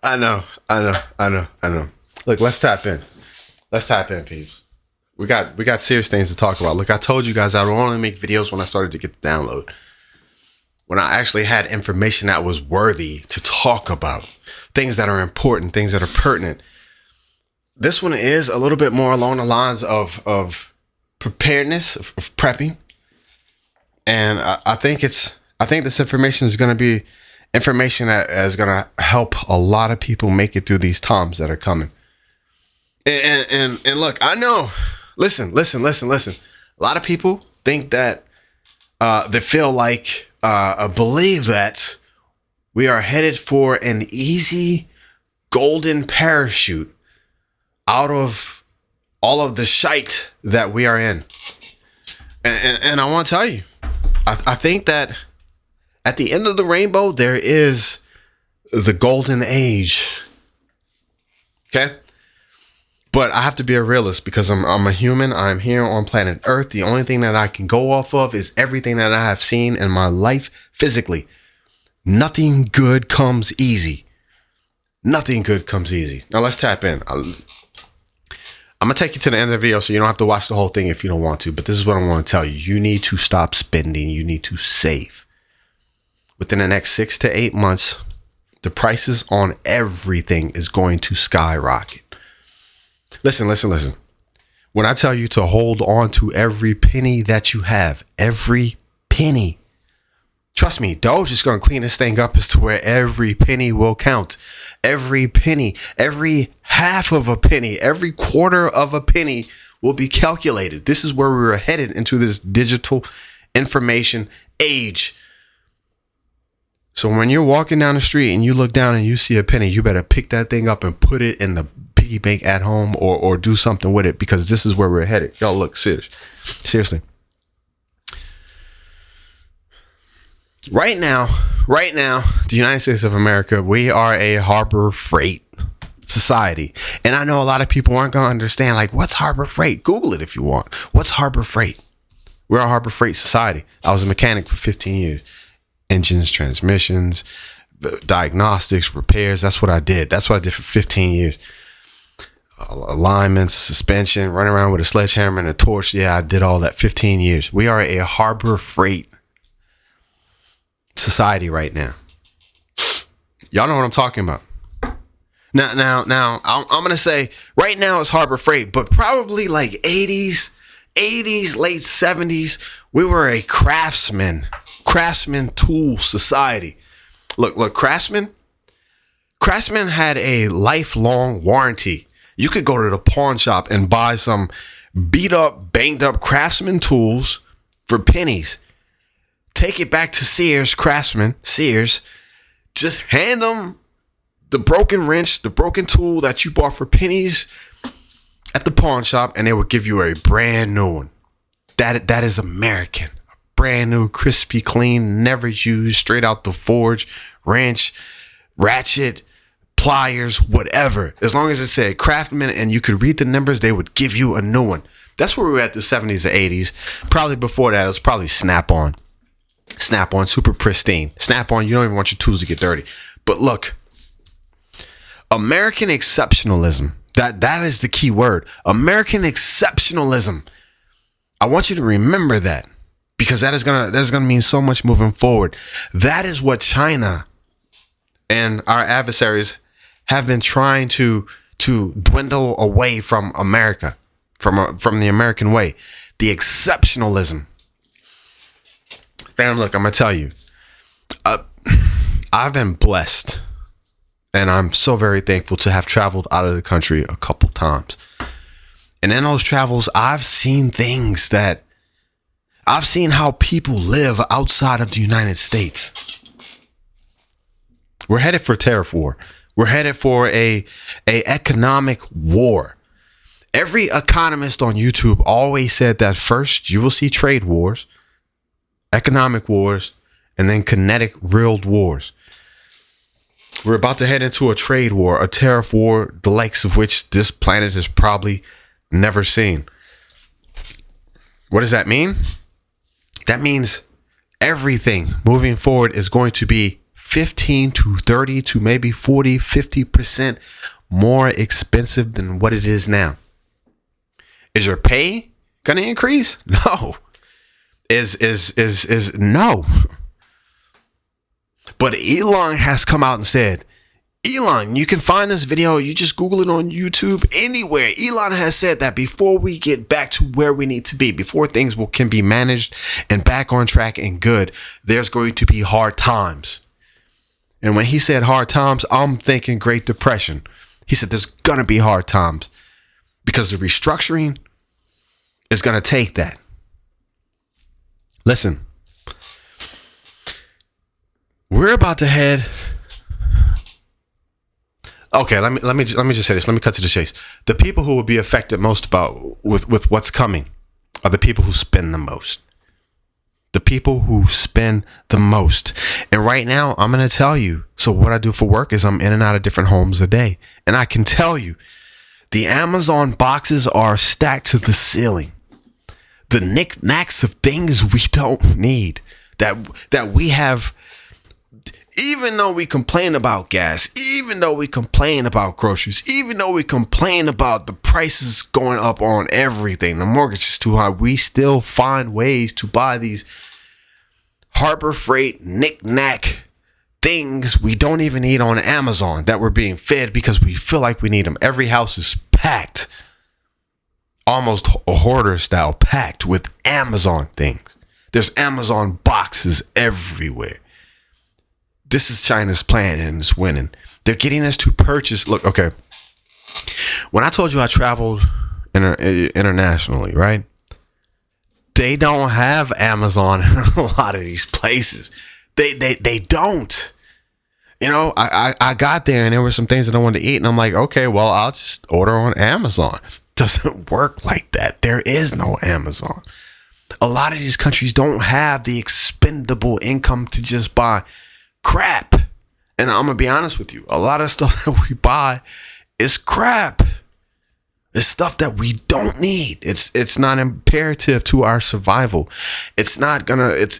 I know. Look, let's tap in. Peeps. We got serious things to talk about. Look, I told you guys I would only make videos when I started to get the download. When I actually had information that was worthy to talk about. Things that are important, things that are pertinent. This one is a little bit more along the lines of preparedness, of prepping. And I think this information is going to be information that is going to help a lot of people make it through these times that are coming. And look, I know, listen. A lot of people think that, they feel like, believe that we are headed for an easy golden parachute out of all of the shite that we are in. And I want to tell you, I think that at the end of the rainbow, there is the golden age. Okay? But I have to be a realist because I'm a human. I'm here on planet Earth. The only thing that I can go off of is everything that I have seen in my life physically. Nothing good comes easy. Nothing good comes easy. Now let's tap in. I'm going to take you to the end of the video so you don't have to watch the whole thing if you don't want to. But this is what I want to tell you. You need to stop spending. You need to save. Within the next 6 to 8 months, the prices on everything is going to skyrocket. Listen. When I tell you to hold on to every penny that you have, every penny, trust me, Doge is going to clean this thing up as to where every penny will count. Every penny, every half of a penny, every quarter of a penny will be calculated. This is where we're headed into this digital information age. So when you're walking down the street and you look down and you see a penny, you better pick that thing up and put it in the piggy bank at home or do something with it, because this is where we're headed. Y'all, look, seriously. Right now, the United States of America, we are a harbor freight society. And I know a lot of people aren't going to understand, like, what's harbor freight? Google it if you want. What's harbor freight? We're a harbor freight society. I was a mechanic for 15 years. Engines, transmissions, diagnostics, repairs. That's what I did. That's what I did for 15 years. Alignments, suspension, running around with a sledgehammer and a torch. Yeah, I did all that 15 years. We are a harbor freight society right now. Y'all know what I'm talking about. Now, I'm going to say right now it's harbor freight, but probably like 80s, late 70s, we were a craftsman tool society. Look, Craftsman had a lifelong warranty. You could go to the pawn shop and buy some beat up, banged up Craftsman tools for pennies. Take it back to Sears, just hand them the broken wrench, the broken tool that you bought for pennies at the pawn shop, and they would give you a brand new one. That is American. Brand new, crispy, clean, never used, straight out the forge, wrench, ratchet, pliers, whatever. As long as it said Craftsman and you could read the numbers, they would give you a new one. That's where we were at the 70s or 80s. Probably before that, it was probably Snap-on. Snap-on, super pristine. Snap-on, you don't even want your tools to get dirty. But look, American exceptionalism, that is the key word. American exceptionalism. I want you to remember that, because that's gonna mean so much moving forward. That is what China and our adversaries have been trying to dwindle away from America, from the American way. The exceptionalism. Fam, look, I'm gonna tell you, I've been blessed, and I'm so very thankful to have traveled out of the country a couple times. And in those travels, I've seen how people live outside of the United States. We're headed for a tariff war. We're headed for a economic war. Every economist on YouTube always said that first you will see trade wars, economic wars, and then kinetic real wars. We're about to head into a trade war, a tariff war, the likes of which this planet has probably never seen. What does that mean? That means everything moving forward is going to be 15 to 30 to maybe 40, 50% more expensive than what it is now. Is your pay going to increase? No. Is no. But Elon has come out and said, Elon, you can find this video. You just Google it on YouTube, anywhere. Elon has said that before we get back to where we need to be, before things can be managed and back on track and good, there's going to be hard times. And when he said hard times, I'm thinking Great Depression. He said there's going to be hard times because the restructuring is going to take that. Listen, we're about to head. Okay, let me just say this. Let me cut to the chase. The people who will be affected most with what's coming are the people who spend the most. The people who spend the most. And right now, I'm going to tell you. So what I do for work is I'm in and out of different homes a day. And I can tell you, the Amazon boxes are stacked to the ceiling. The knickknacks of things we don't need that we have. Even though we complain about gas, even though we complain about groceries, even though we complain about the prices going up on everything, the mortgage is too high, we still find ways to buy these Harbor Freight knick-knack things we don't even need on Amazon that we're being fed because we feel like we need them. Every house is packed, almost a hoarder style, packed with Amazon things. There's Amazon boxes everywhere. This is China's plan and it's winning. They're getting us to purchase. Look, okay. When I told you I traveled internationally, right? They don't have Amazon in a lot of these places. They don't. You know, I got there and there were some things that I wanted to eat. And I'm like, okay, well, I'll just order on Amazon. Doesn't work like that. There is no Amazon. A lot of these countries don't have the expendable income to just buy crap. And I'm gonna be honest with you, a lot of stuff that we buy is crap. It's stuff that we don't need. It's not imperative to our survival. It's not gonna. It's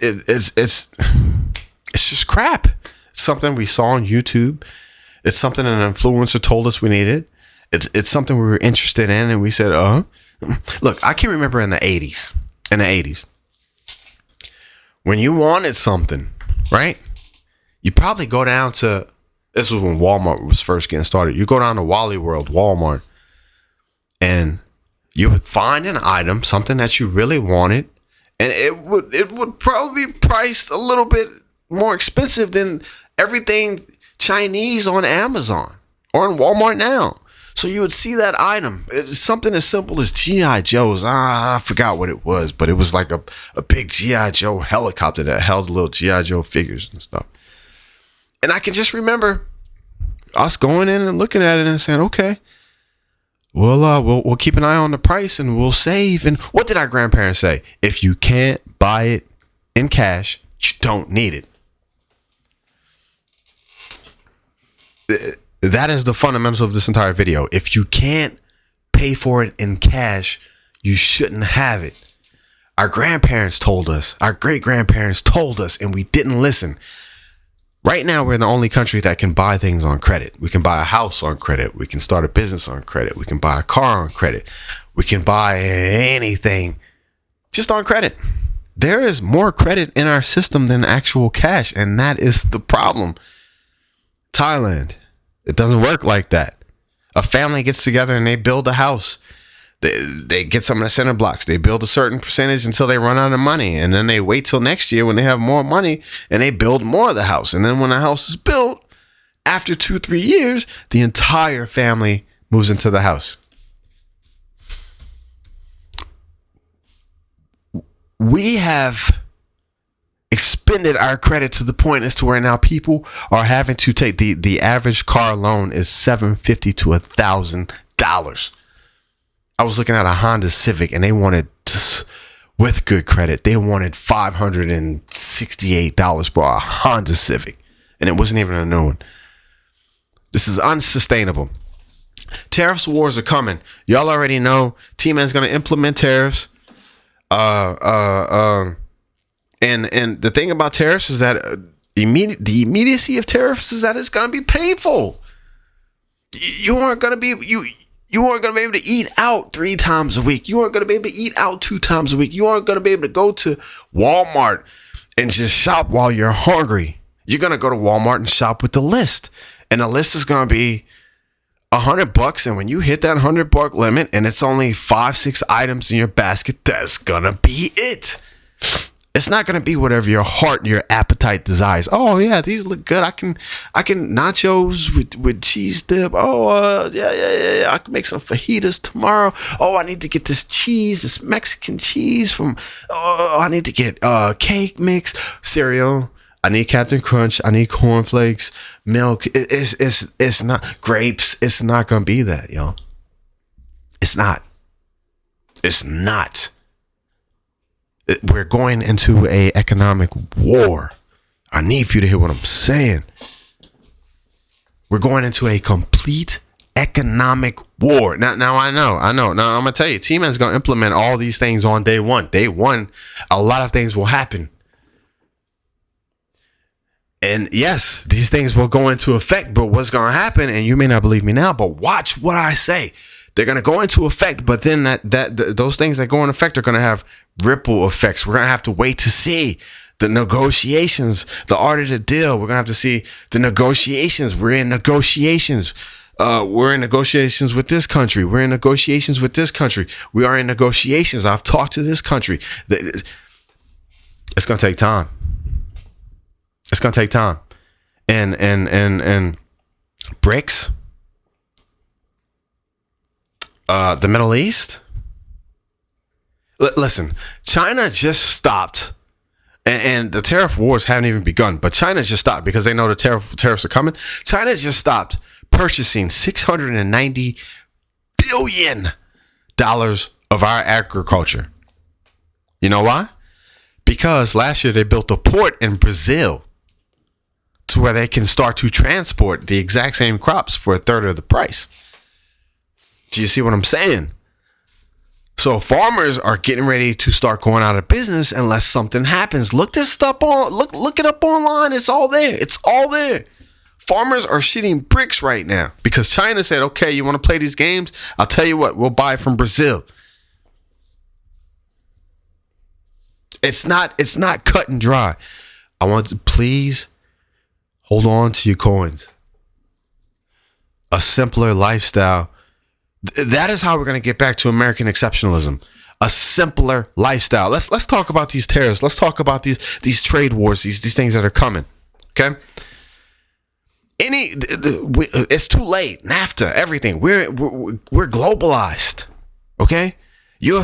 just crap. It's something we saw on YouTube. It's something an influencer told us we needed. It's something we were interested in, and we said, look, I can remember in the 80s, when you wanted something, right? You probably go down to, this was when Walmart was first getting started. You go down to Wally World, Walmart, and you would find an item, something that you really wanted, and it would probably be priced a little bit more expensive than everything Chinese on Amazon or in Walmart now. So you would see that item. It's something as simple as G.I. Joe's. I forgot what it was, but it was like a big G.I. Joe helicopter that held little G.I. Joe figures and stuff. And I can just remember us going in and looking at it and saying, okay, we'll keep an eye on the price and we'll save. And what did our grandparents say? If you can't buy it in cash, you don't need it. That is the fundamentals of this entire video. If you can't pay for it in cash, you shouldn't have it. Our grandparents told us, our great-grandparents told us, and we didn't listen. Right now, we're the only country that can buy things on credit. We can buy a house on credit. We can start a business on credit. We can buy a car on credit. We can buy anything just on credit. There is more credit in our system than actual cash, and that is the problem. Thailand, it doesn't work like that. A family gets together and they build a house. They get some of the center blocks. They build a certain percentage until they run out of money. And then they wait till next year when they have more money and they build more of the house. And then when the house is built, after 2-3 years, the entire family moves into the house. We have expended our credit to the point as to where now people are having to take the average car loan is $750 to $1,000. I was looking at a Honda Civic and they wanted, with good credit, they wanted $568 for a Honda Civic. And it wasn't even a new one. This is unsustainable. Tariffs wars are coming. Y'all already know T-Man's going to implement tariffs. And the thing about tariffs is that The immediacy of tariffs is that it's going to be painful. You aren't going to be you aren't going to be able to eat out 3 times a week. You aren't going to be able to eat out 2 times a week. You aren't going to be able to go to Walmart and just shop while you're hungry. You're going to go to Walmart and shop with the list. And the list is going to be $100. And when you hit that $100 limit and it's only 5-6 items in your basket, that's going to be it. It's not going to be whatever your heart and your appetite desires. Oh yeah, these look good. I can nachos with cheese dip. Oh yeah. I can make some fajitas tomorrow. Oh, I need to get this Mexican cheese from. Oh, I need to get cake mix, cereal. I need Captain Crunch. I need cornflakes, milk. It's not grapes. It's not going to be that, y'all. It's not. It's not. We're going into a economic war. I need for you to hear what I'm saying. We're going into a complete economic war. Now I know. Now I'm gonna tell you, T-Man's gonna implement all these things on day one. Day one, a lot of things will happen. And yes, these things will go into effect, but what's gonna happen, and you may not believe me now, but watch what I say. They're going to go into effect, but then those things that go into effect are going to have ripple effects. We're going to have to wait to see the negotiations, the art of the deal. We're going to have to see the negotiations. We're in negotiations. We're in negotiations with this country. We're in negotiations with this country. We are in negotiations. I've talked to this country. It's going to take time. It's going to take time. And BRICS, the Middle East. Listen, China just stopped, and the tariff wars haven't even begun, but China just stopped because they know the tariffs are coming. China just stopped purchasing $690 billion of our agriculture. You know why? Because last year they built a port in Brazil to where they can start to transport the exact same crops for a third of the price. Do you see what I'm saying? So farmers are getting ready to start going out of business unless something happens. Look this stuff look it up online. It's all there. It's all there. Farmers are shitting bricks right now because China said, okay, you want to play these games? I'll tell you what, we'll buy from Brazil. It's not cut and dry. I want to please hold on to your coins. A simpler lifestyle. That is how we're going to get back to American exceptionalism. A simpler lifestyle. Let's talk about these tariffs. Let's talk about these trade wars, these things that are coming. Okay? It's too late. NAFTA, everything. We're globalized. Okay? You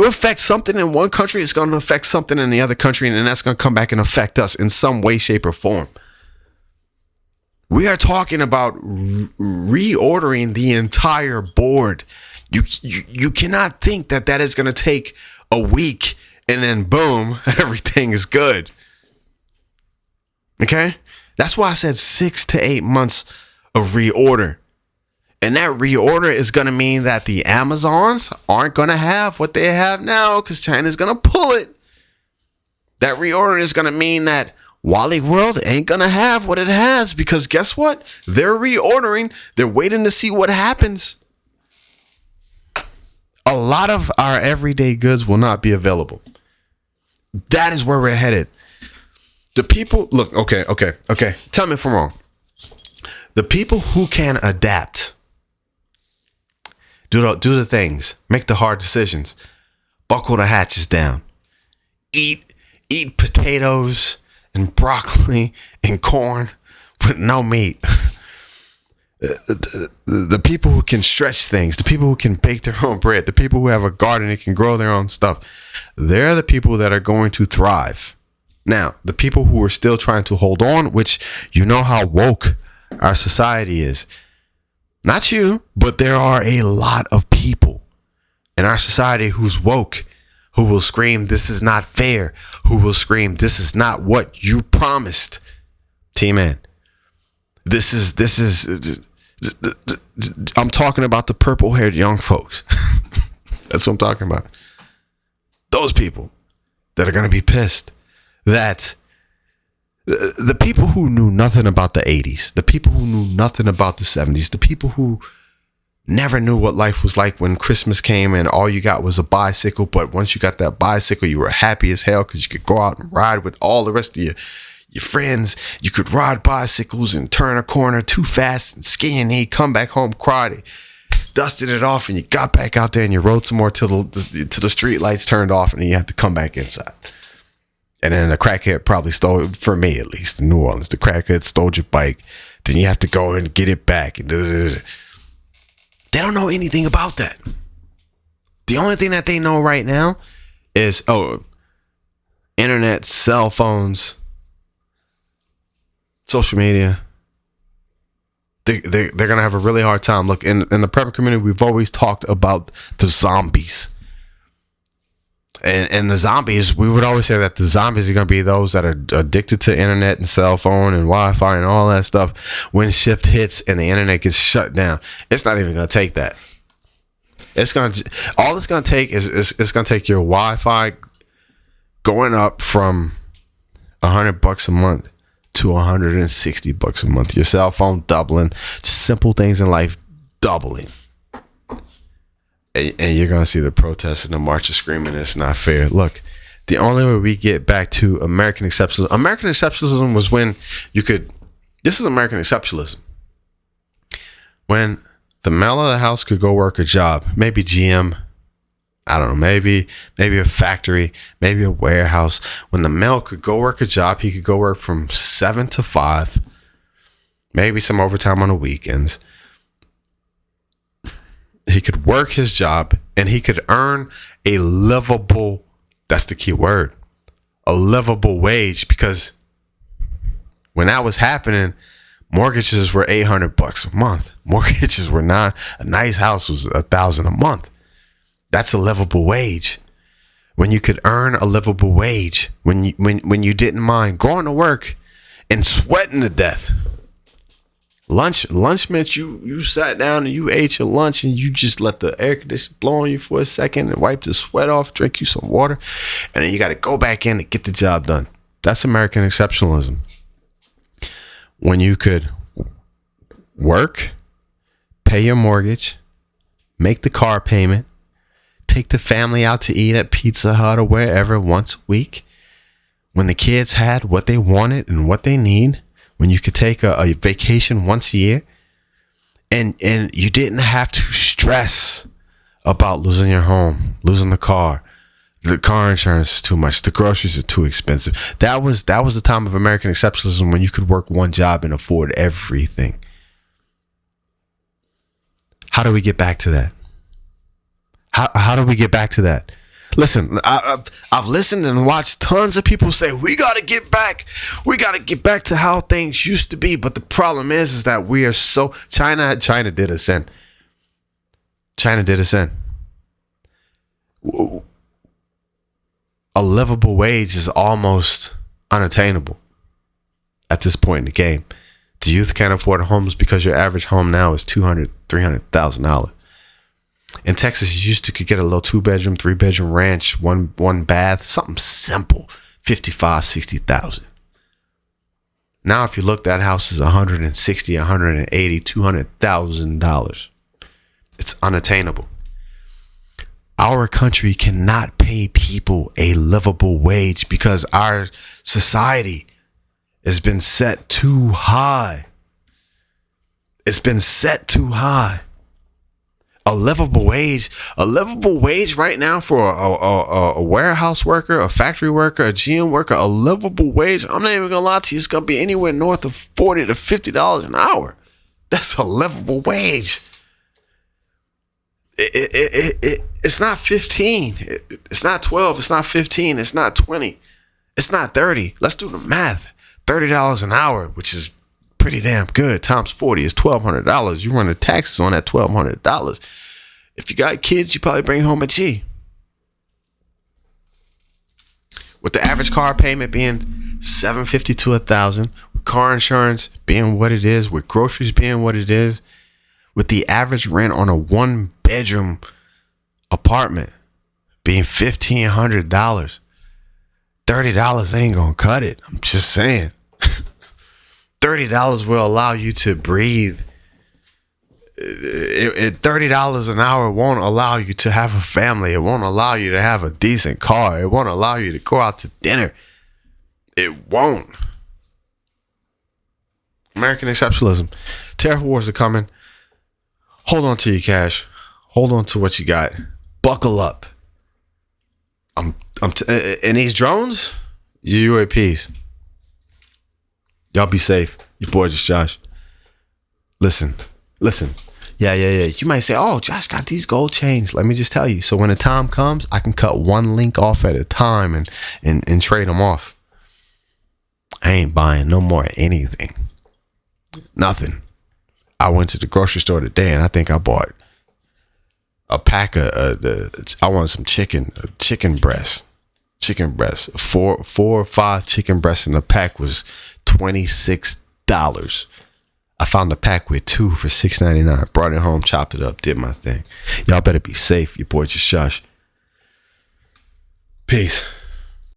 affect something in one country, it's going to affect something in the other country, and that's going to come back and affect us in some way, shape, or form. We are talking about reordering the entire board. You cannot think that is going to take a week and then boom, everything is good. Okay? That's why I said 6 to 8 months of reorder. And that reorder is going to mean that the Amazons aren't going to have what they have now because China's going to pull it. That reorder is going to mean that Wally World ain't going to have what it has because guess what? They're reordering. They're waiting to see what happens. A lot of our everyday goods will not be available. That is where we're headed. The people, look, okay. Tell me if I'm wrong. The people who can adapt, do the things, make the hard decisions, buckle the hatches down, eat potatoes and broccoli and corn with no meat. The people who can stretch things, the people who can bake their own bread, the people who have a garden and can grow their own stuff, they're the people that are going to thrive. Now, the people who are still trying to hold on, which you know how woke our society is. Not you, but there are a lot of people in our society who's woke, who will scream, this is not fair, who will scream, this is not what you promised. T-Man, this is I'm talking about the purple-haired young folks. That's what I'm talking about. Those people that are going to be pissed that The people who knew nothing about the 80s, the people who knew nothing about the 70s, the people who never knew what life was like when Christmas came and all you got was a bicycle. But once you got that bicycle, you were happy as hell because you could go out and ride with all the rest of your friends. You could ride bicycles and turn a corner too fast and ski and come back home, cry. They dusted it off and you got back out there and you rode some more till the street lights turned off and then you had to come back inside. And then the crackhead probably stole, for me at least, in New Orleans, the crackhead stole your bike. Then you have to go and get it back. And they don't know anything about that. The only thing that they know right now is, internet, cell phones, social media. They're going to have a really hard time. Look, in the prepper community, we've always talked about the zombies. And the zombies, we would always say that the zombies are going to be those that are addicted to internet and cell phone and Wi-Fi and all that stuff. When shift hits and the internet gets shut down, it's not even going to take that. All it's going to take is it's going to take your Wi-Fi going up from $100 a month to $160 a month. Your cell phone doubling. Just simple things in life doubling. And you're going to see the protests and the marches screaming it's not fair. Look, the only way we get back to American exceptionalism was when this is American exceptionalism. When the male of the house could go work a job, maybe GM, I don't know, maybe a factory, maybe a warehouse. When the male could go work a job, he could go work from 7 to 5, maybe some overtime on the weekends. He could work his job and he could earn a livable, that's the key word, a livable wage, because when that was happening, mortgages were $800 a month. Mortgages were not, a nice house was $1,000 a month. That's a livable wage. When you could earn a livable wage, when you didn't mind going to work and sweating to death. Lunch meant you sat down and you ate your lunch and you just let the air conditioner blow on you for a second and wipe the sweat off, drink you some water, and then you got to go back in and get the job done. That's American exceptionalism. When you could work, pay your mortgage, make the car payment, take the family out to eat at Pizza Hut or wherever once a week, when the kids had what they wanted and what they need, when you could take a vacation once a year and you didn't have to stress about losing your home, losing the car insurance is too much, the groceries are too expensive. That was the time of American exceptionalism when you could work one job and afford everything. How do we get back to that? How do we get back to that? Listen, I've listened and watched tons of people say, we got to get back to how things used to be. But the problem is that we are so, China did us in. A livable wage is almost unattainable at this point in the game. The youth can't afford homes because your average home now is $200,000, $300,000. In Texas, you used to could get a little 2-bedroom, 3-bedroom ranch, one bath, something simple, $55,000, $60,000. Now, if you look, that house is $160,000, $180,000, $200,000. It's unattainable. Our country cannot pay people a livable wage because our society has been set too high. It's been set too high. A livable wage right now for a warehouse worker, a factory worker, a GM worker, a livable wage, I'm not even gonna lie to you, it's gonna be anywhere north of $40 to $50 an hour. That's a livable wage. It's not 15. It's not 12. It's not 15. It's not 20. It's not 30. Let's do the math. $30 an hour, which is pretty damn good, times 40 is $1,200. You run the taxes on that $1,200. If you got kids, you probably bring home a G. With the average car payment being $750 to $1,000, with car insurance being what it is, with groceries being what it is, with the average rent on a 1-bedroom apartment being $1,500, $30 ain't gonna cut it. I'm just saying. $30 will allow you to breathe. $30 an hour won't allow you to have a family. It won't allow you to have a decent car. It won't allow you to go out to dinner. It won't. American exceptionalism. Tariff wars are coming. Hold on to your cash. Hold on to what you got. Buckle up. And these drones, UAPs. Y'all be safe. Your boy just Josh. Listen. Yeah. You might say, oh, Josh got these gold chains. Let me just tell you. So when the time comes, I can cut one link off at a time and trade them off. I ain't buying no more anything. Nothing. I went to the grocery store today and I think I bought a pack of I wanted some chicken breast. Four or five chicken breasts in the pack was $26. I found a pack with 2 for $6.99. Brought it home, chopped it up, did my thing. Y'all better be safe. Your boy just Josh. Peace.